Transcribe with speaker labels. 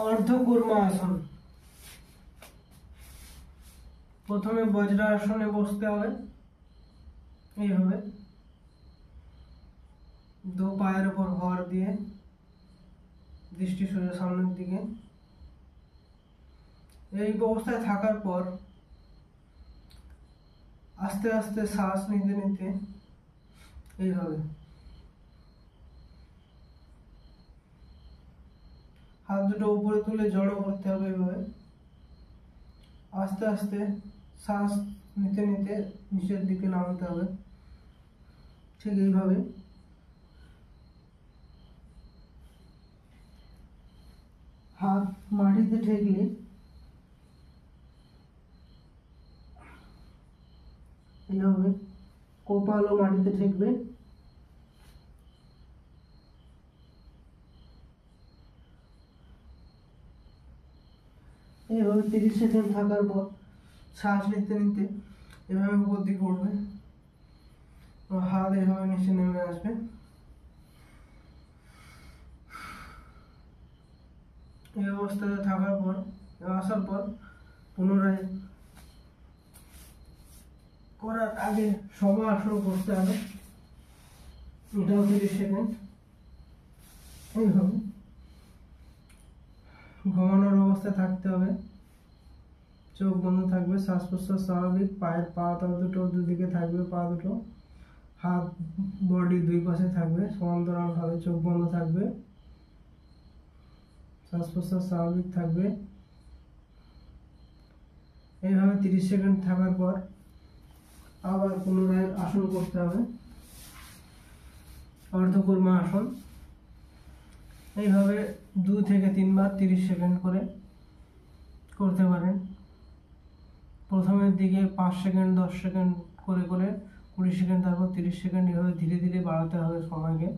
Speaker 1: অর্ধকূর্মাসন। প্রথমে বজ্রাসনে বসতে হবে, এইভাবে দু পায়ের উপর ভর দিয়ে দৃষ্টি সোজা সামনের দিকে। এই অবস্থায় থাকার পর আস্তে আস্তে শ্বাস নিতে নিতে এইভাবে হাত দুটো উপরে তুলে জড়ো করতে হবে। এইভাবে আস্তে আস্তে শ্বাস নিতে নিতে নিচের দিকে নামাতে হবে। ঠিক এইভাবে হাত মাটিতে ঠেকলে এইভাবে কপালও মাটিতে ঠেকবে। এইভাবে 30 সেকেন্ড থাকার পর শ্বাস নিতে নিতে এভাবে উপর দিকে উঠবে, হাত এভাবে নিচে নেমে আসবে। এই অবস্থায় থাকার পর আসার পর পুনরায় করার আগে সমাসন করতে হবে, এটাও 30 সেকেন্ড। এইভাবে ঘুমানোর অবস্থায় থাকতে হবে, চোখ বন্ধ থাকবে, শ্বাস প্রশ্বাস স্বাভাবিক। পায়ের পা দুটো দুদিকে থাকবে, পা দুটো, হাত বডি দুই পাশে থাকবে সমান্তরাল ভাবে, চোখ বন্ধ থাকবে, শ্বাস প্রশ্বাস স্বাভাবিক থাকবে। এইভাবে 30 সেকেন্ড থাকার পর আবার পুনরায় আসন করতে হবে, অর্ধকূর্মা আসন। এইভাবে 2 থেকে 3 বার 30 সেকেন্ড করে করতে পারেন। প্রথমের দিকে 5 সেকেন্ড 10 সেকেন্ড করে করে 20 সেকেন্ড, তারপর 30 সেকেন্ড, এভাবে ধীরে ধীরে বাড়াতে হবে সময়কে।